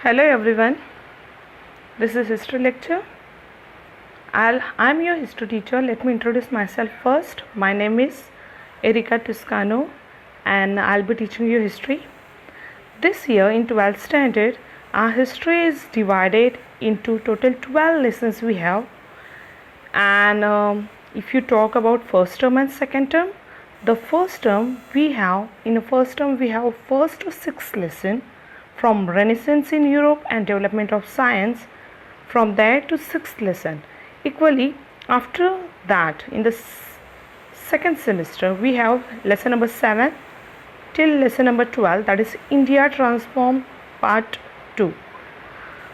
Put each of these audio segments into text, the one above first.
Hello everyone, this is history lecture. I'm your history teacher. Let me introduce myself first. My name is Erika Toscano and I'll be teaching you history. This year in 12th standard, our history is divided into total 12 lessons we have. And if you talk about first term and second term, the first term we have first to sixth lesson from Renaissance in Europe and development of science, from there to sixth lesson. Equally, after that, in the second semester, we have lesson number 7 till lesson number 12, that is India Transformed Part 2.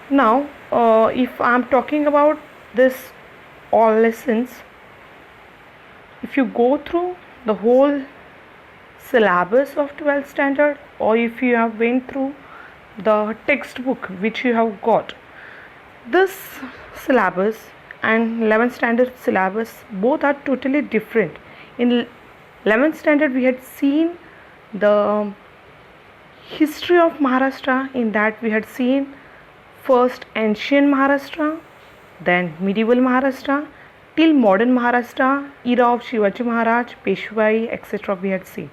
Now, if I am talking about this all lessons, if you go through the whole syllabus of 12th standard, or if you have went through the textbook which you have got, this syllabus and 11th standard syllabus both are totally different. In 11th standard we had seen the history of Maharashtra. In that we had seen first ancient Maharashtra, then medieval Maharashtra till modern Maharashtra, era of Shivaji Maharaj, Peshwai, etc. we had seen.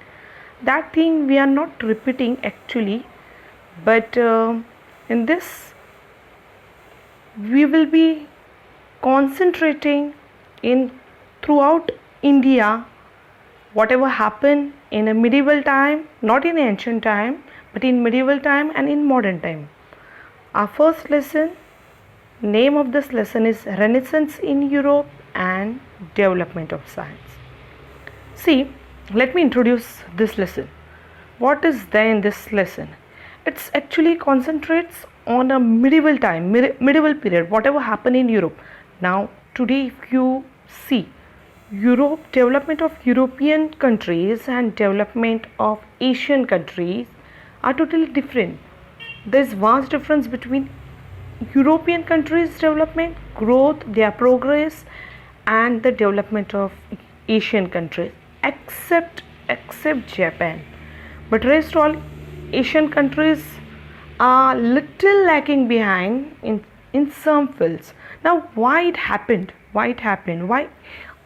That thing we are not repeating actually, but in this we will be concentrating in throughout India whatever happened in a medieval time, not in ancient time, but in medieval time and in modern time. Our first lesson, name of this lesson is Renaissance in Europe and Development of Science. See, let me introduce this lesson. What is there in this lesson? It's actually concentrates on a medieval time, medieval period, whatever happened in Europe. Now, today if you see Europe, development of European countries and development of Asian countries are totally different. There's vast difference between European countries' development, growth, their progress, and the development of Asian countries, except Japan. But rest all Asian countries are little lacking behind in some fields. Now, why it happened? Why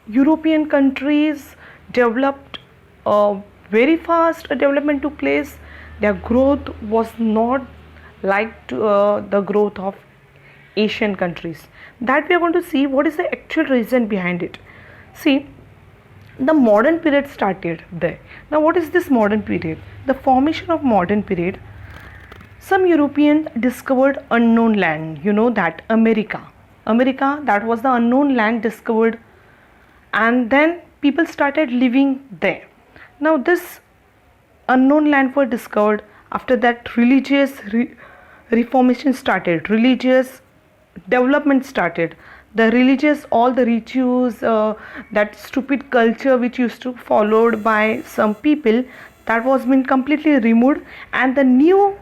European countries developed very fast? A development took place. Their growth was not like the growth of Asian countries. That we are going to see what is the actual reason behind it. See, the modern period started there. Now, what is this modern period? The formation of modern period. Some Europeans discovered unknown land. You know that America, that was the unknown land discovered, and then people started living there. Now, this unknown land was discovered. After that, religious reformation started. Religious development started. The religious, all the rituals, that stupid culture which used to followed by some people, that was been completely removed, and the new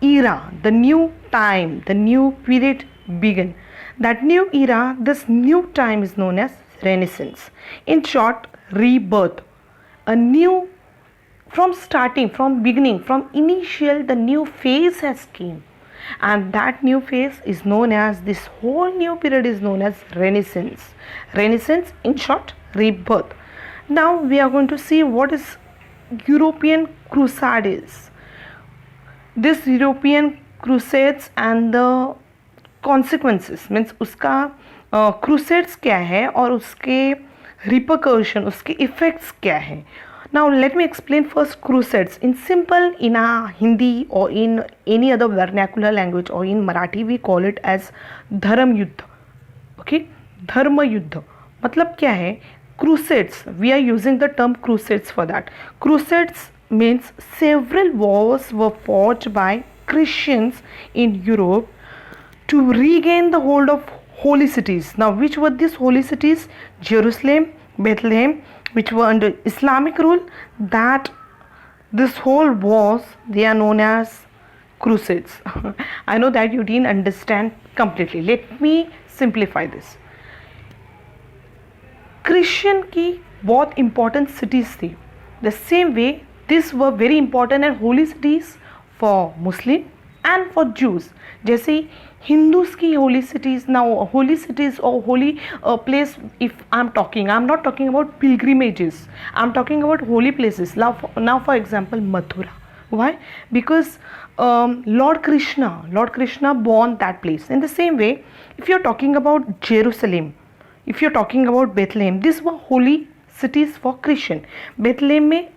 era, the new time, the new period began. That new era, this new time is known as Renaissance. In short, rebirth. A new, from starting, from beginning, from initial, the new phase has came. And that new phase is known as, this whole new period is known as Renaissance. Renaissance, in short, rebirth. Now we are going to see what is European Crusades. This European Crusades and the consequences, means उसका crusades क्या है और उसके repercussion, उसके effects क्या है. Now let me explain first crusades in simple, in a Hindi or in any other vernacular language, or in Marathi we call it as धर्म युद्ध. Okay, धर्म युद्ध मतलब क्या है? Crusades, we are using the term crusades for that. Crusades means several wars were fought by Christians in Europe to regain the hold of holy cities. Now, which were these holy cities? Jerusalem, Bethlehem, which were under Islamic rule. That this whole wars, they are known as crusades. I know that you didn't understand completely. Let me simplify this. Christian की बहुत important cities थी. The same way, these were very important and holy cities for Muslim and for Jews. जैसे Hindus की holy cities, now holy cities or holy place, if I'm not talking about pilgrimages, I'm talking about holy places. Now for example, Mathura. Why? Because Lord Krishna born that place. In the same way, if you're talking about Jerusalem, if you're talking about Bethlehem, these were holy cities for Christian. Bethlehem में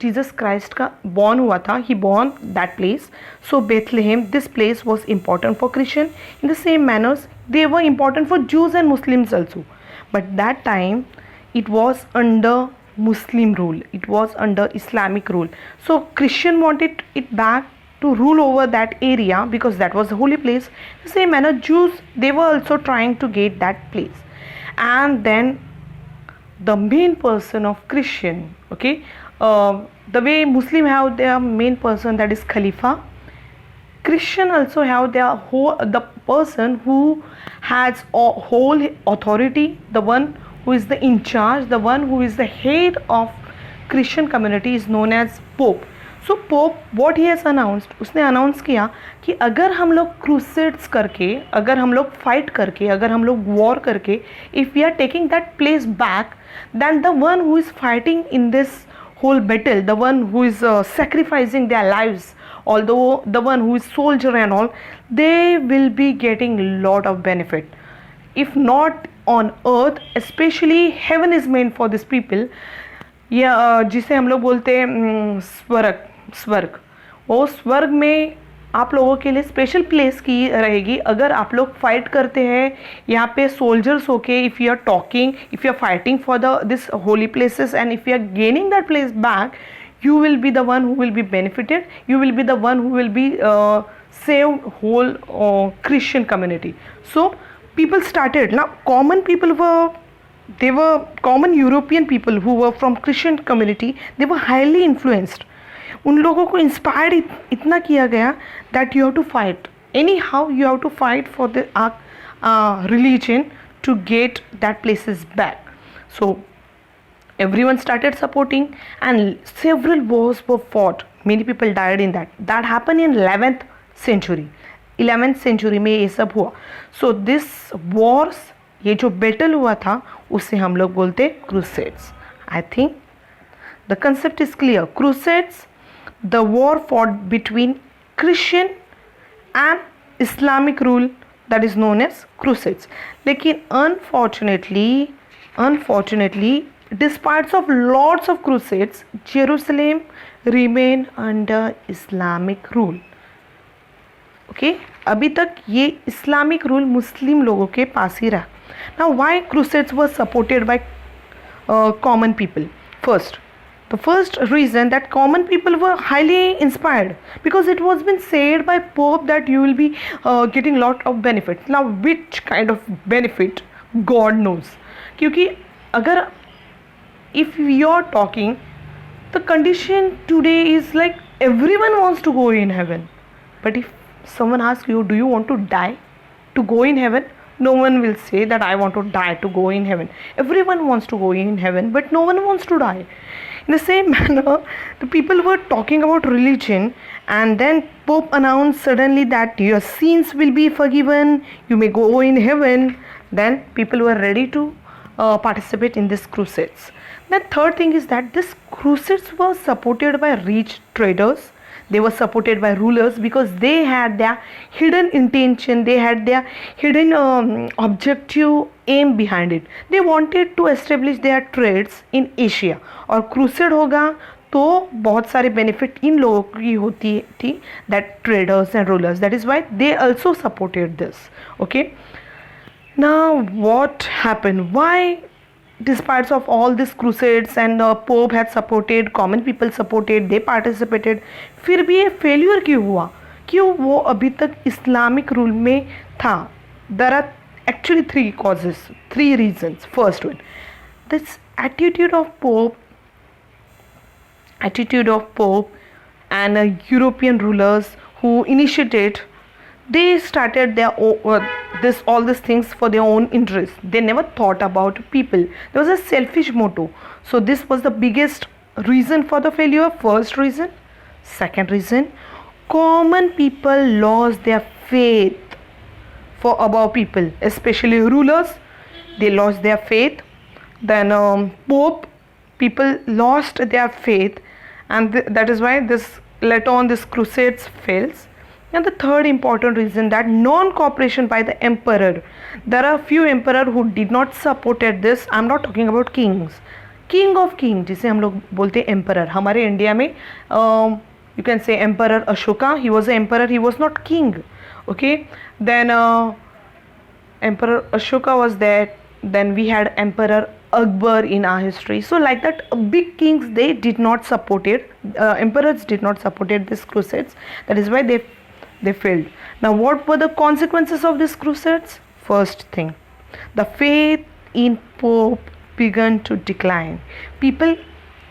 Jesus Christ का born हुआ था, he born that place. So Bethlehem, this place was important for Christian. In the same manners, they were important for Jews and Muslims also. But that time, it was under Muslim rule. It was under Islamic rule. So Christian wanted it back to rule over that area because that was the holy place. The same manner, Jews, they were also trying to get that place. And then the main person of Christian, okay, the way Muslim have their main person, that is Khalifa, Christian also have the person who has whole authority, the one who is the in charge, the one who is the head of Christian community is known as Pope. So Pope, what he has announced, उसने announce किया कि अगर हम लोग crusades करके, अगर हम लोग फाइट करके, अगर हम लोग वॉर करके, if we are taking that place back, then the one who is fighting in this whole battle, the one who is sacrificing their lives, although the one who is soldier and all, they will be getting lot of benefit. If not on earth, especially heaven is meant for these people. या जिसे हम लोग बोलते हैं स्वर्ग, वो स्वर्ग में आप लोगों के लिए स्पेशल प्लेस की रहेगी अगर आप लोग फाइट करते हैं यहाँ पे सोल्जर्स होके. If you are talking, if you are fighting for this holy places and if you are gaining that place back, you will be the one who will be benefited, you will be the one who will be saved whole Christian community. So people started, now common people were, they were common European people who were from Christian community, they were highly influenced. उन लोगों को inspired इतना किया गया that you have to fight, anyhow you have to fight for the religion to get that places back. So everyone started supporting and several wars were fought. Many people died in that. That happened in 11th century. 11th century में ये सब हुआ. So this wars, ये जो battle हुआ था उसे हम लोग बोलते crusades. I think the concept is clear. Crusades, the war fought between Christian and Islamic rule, that is known as crusades. लेकिन unfortunately despite of lots of crusades, Jerusalem remained under Islamic rule. Okay, अभी तक ये Islamic rule मुस्लिम लोगों के पास ही रहा. Now why crusades were supported by common people? The first reason that common people were highly inspired because it was been said by Pope that you will be getting lot of benefits. Now which kind of benefit God knows, क्योंकि अगर if you're talking, the condition today is like everyone wants to go in heaven, but if someone asks you, do you want to die to go in heaven? No one will say that I want to die to go in heaven. Everyone wants to go in heaven, but no one wants to die. In the same manner, the people were talking about religion, and then Pope announced suddenly that your sins will be forgiven, you may go in heaven. Then people were ready to participate in these crusades. The third thing is that these crusades were supported by rich traders. They were supported by rulers because they had their hidden intention, they had their hidden objective aim behind it. They wanted to establish their trades in Asia. और crusade होगा तो बहुत सारे benefit इन लोगों की होती थी, that traders and rulers. That is why they also supported this. Okay. Now what happened? Why? Despite of all these crusades and the Pope had supported, common people supported, they participated, फिर भी ये failure क्यों हुआ? क्यों वो अभी तक Islamic rule में था? There are actually three causes, three reasons. First one, this attitude of Pope and European rulers who initiated, they started their all these things for their own interest. They never thought about people. There was a selfish motto. So this was the biggest reason for the failure. First reason. Second reason, common people lost their faith for above people, especially rulers. They lost their faith. Then Pope, people lost their faith, and that is why this later on this crusades fails. And the third important reason, that non-cooperation by the emperor. There are few emperor who did not supported this. I am not talking about kings. King of king जिसे हम लोग बोलते हैं emperor. हमारे India में you can say emperor Ashoka. He was an emperor. He was not king. Okay. Then emperor Ashoka was there. Then we had emperor Akbar in our history. So like that, big kings, they did not support it. Emperors did not support it, this crusades. That is why they failed. Now what were the consequences of these crusades? First thing, the faith in Pope began to decline. People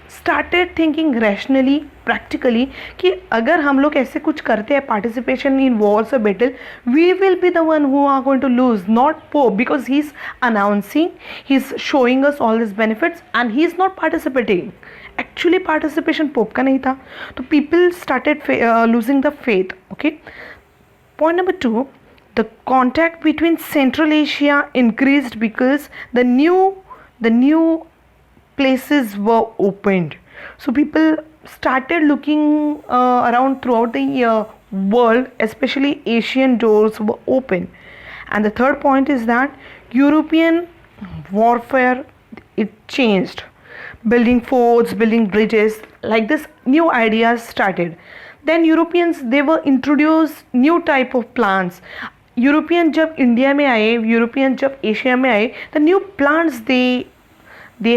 started thinking rationally, practically, कि अगर हम लोग ऐसे कुछ करते हैं, participation in wars or battle, we will be the one who are going to lose, not Pope, because he's announcing, he's showing us all these benefits and he's not participating. Actually participation Pope का नहीं था. तो people started losing the faith. Okay. Point number 2, the contact between Central Asia increased because the new places were opened. So people started looking around throughout the world, especially Asian doors were open. And the third point is that European warfare, it changed. Building forts, building bridges, like this new ideas started. Then Europeans, they were introduced new type of plants. European जब India में आए, European जब Asia में आए, the new plants they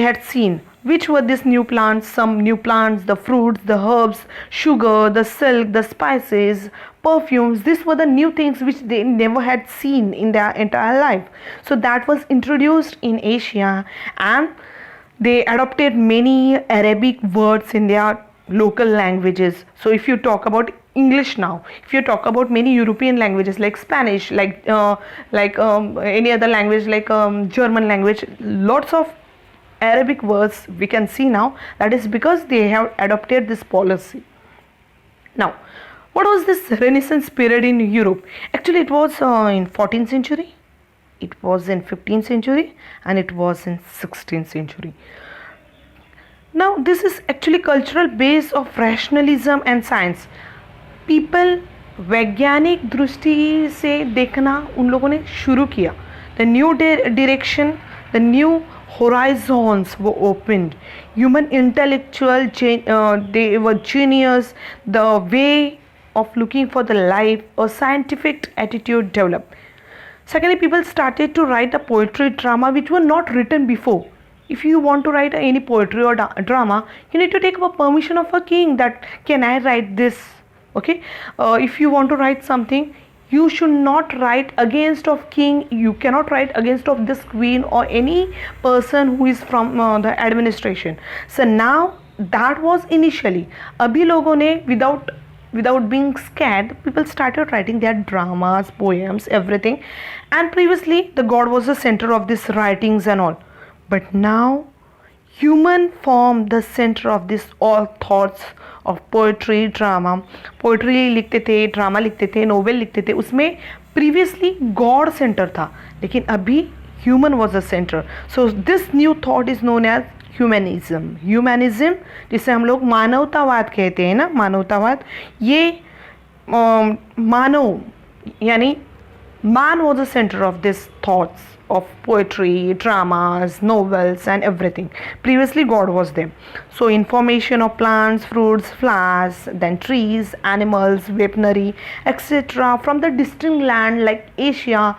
had seen. Which were these new plants? Some new plants, the fruits, the herbs, sugar, the silk, the spices, perfumes. These were the new things which they never had seen in their entire life. So that was introduced in Asia, and they adopted many Arabic words in their local languages. So if you talk about English now, if you talk about many European languages like Spanish, like any other language like German language, lots of Arabic words we can see now. That is because they have adopted this policy. Now, what was this Renaissance period in Europe? Actually, it was in 14th century, it was in 15th century, and it was in 16th century. Now, this is actually cultural base of rationalism and science. People वैज्ञानिक दृष्टि से देखना उन लोगों ने शुरू किया. The new direction, the new horizons were opened. Human intellectual, they were genius. The way of looking for the life, a scientific attitude developed. Secondly, people started to write the poetry, drama which were not written before. If you want to write any poetry or drama, you need to take a permission of a king that can I write this. Okay. If you want to write something, you should not write against of king. You cannot write against of this queen or any person who is from the administration. So now that was initially. अभी लोगों ने without being scared, people started writing their dramas, poems, everything. And previously the god was the center of these writings and all. But now human formed the center of this all thoughts of poetry, drama. Poetry लिखते थे, drama लिखते थे, novel लिखते थे. उसमें previously God center था, लेकिन अभी human was the center. So this new thought is known as humanism. Humanism जिसे हम लोग मानवतावाद कहते हैं ना, मानवतावाद. ये मानव यानी man was the center of these thoughts of poetry, dramas, novels and everything. Previously God was there. So information of plants, fruits, flowers, then trees, animals, weaponry, etc. from the distant land like Asia,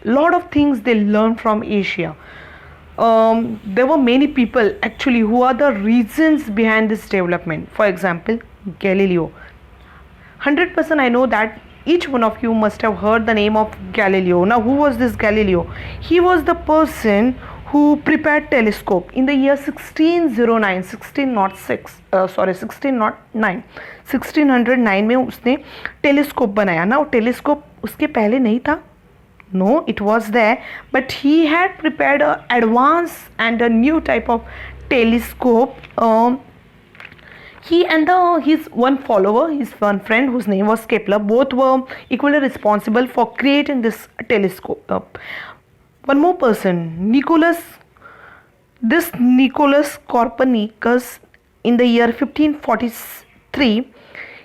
lot of things they learned from Asia. There were many people actually who are the reasons behind this development. For example, Galileo. 100% I know that each one of you must have heard the name of Galileo. Now, who was this Galileo? He was the person who prepared telescope in the year 1609, 1609 में उसने telescope बनाया ना. Telescope उसके पहले नहीं था. No, it was there, but he had prepared an advanced and a new type of telescope. he and his one follower, his one friend whose name was Kepler, both were equally responsible for creating this telescope. One more person, Nicolaus Copernicus, in the year 1543,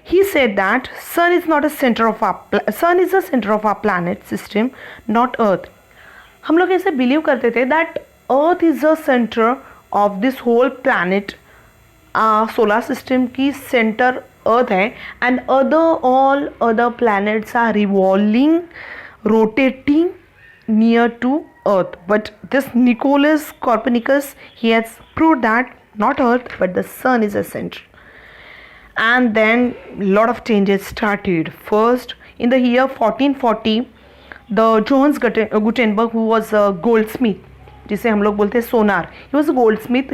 he said that sun is a center of our planet system, not earth. हम लोग ऐसे believe करते थे that earth is the center of this whole planet. Solar system की centre अर्थ है and all other planets are revolving, rotating near to earth. But this Nicolaus Copernicus, he has proved that not earth but the sun is a center. And then lot of changes started. First, in the year 1440, the Johannes Gutenberg, who was a goldsmith, जिसे हम लोग बोलते हैं सोनार, he was a goldsmith.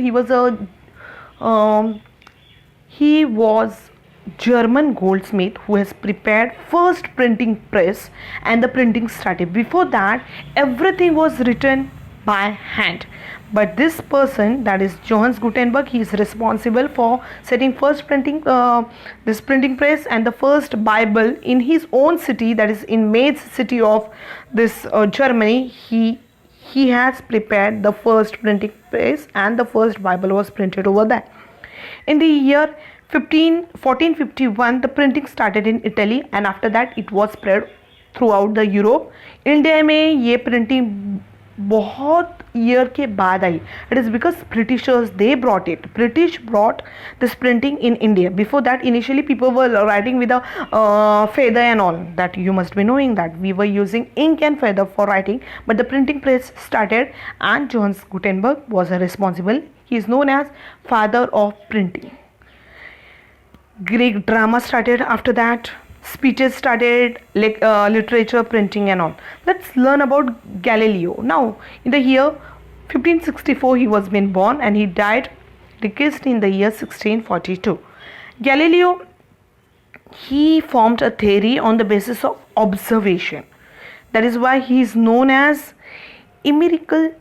He was German goldsmith who has prepared first printing press, and the printing started. Before that, everything was written by hand. But this person, that is Johannes Gutenberg, he is responsible for setting first this printing press and the first Bible in his own city, that is in Mainz city of this Germany. He has prepared the first printing press and the first Bible was printed over there. In the year 1451, the printing started in Italy, and after that it was spread throughout the Europe. India में ये printing बहुत year के बाद आई. It is because Britishers, they brought it. British brought this printing in India. Before that, initially people were writing with a feather and all. That you must be knowing that we were using ink and feather for writing. But the printing press started, and Johannes Gutenberg was responsible. He is known as father of printing. Greek drama started after that. Speeches started, like literature, printing and all. Let's learn about Galileo. Now, in the year 1564 he was been born, and he died deceased in the year 1642. Galileo, he formed a theory on the basis of observation. That is why he is known as empirical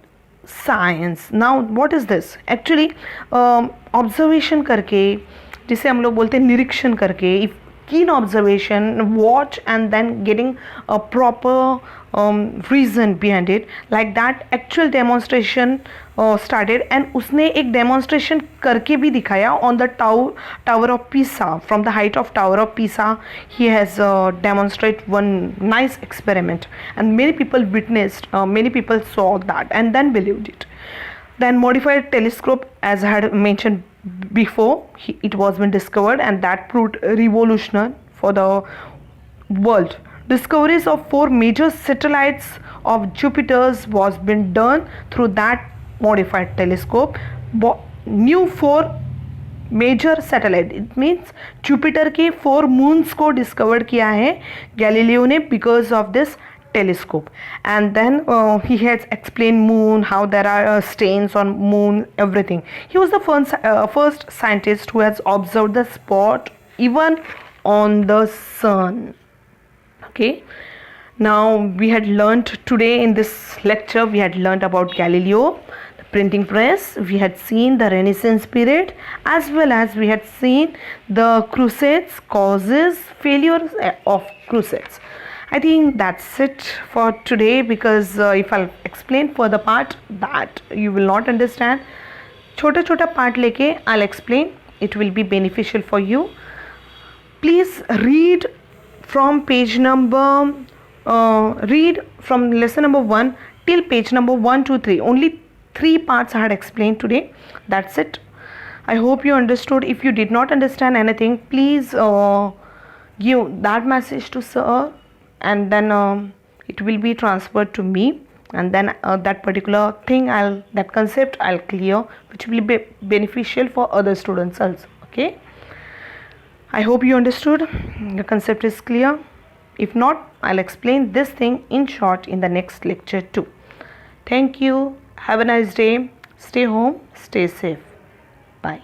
science. Now, what is this? Actually, observation करके, जिसे हम लोग बोलते हैं निरीक्षण करके, if keen observation, watch and then getting a proper reason behind it, like that actual demonstration started, and उसने एक demonstration करके भी दिखाया on the tower of Pisa. From the height of tower of Pisa, he has demonstrated one nice experiment, and many people witnessed, many people saw that and then believed it. Then modified telescope, as I had mentioned before, it was been discovered, and that proved revolutionary for the world. Discoveries of 4 major satellites of Jupiter's was been done through that modified telescope. New 4 major satellite, it means Jupiter के 4 moons को discovered किया है Galileo ने because of this telescope. And then he has explained moon, how there are stains on moon, everything. He was the first scientist who has observed the spot even on the sun. Okay, now we had learnt today in this lecture, we had learnt about Galileo, the printing press, we had seen the Renaissance period, as well as we had seen the crusades, causes, failures of crusades. I think that's it for today, because if I'll explain further part, that you will not understand. छोटा part लेके I'll explain, it will be beneficial for you. Please read from page number, read from lesson number 1 till page number 1 to 3. Only 3 parts I had explained today. That's it. I hope you understood. If you did not understand anything, please give that message to sir, and then it will be transferred to me, and then that particular thing, that concept I'll clear, which will be beneficial for other students also. Okay, I hope you understood, the concept is clear. If not, I'll explain this thing in short in the next lecture too. Thank you, have a nice day, stay home, stay safe, bye.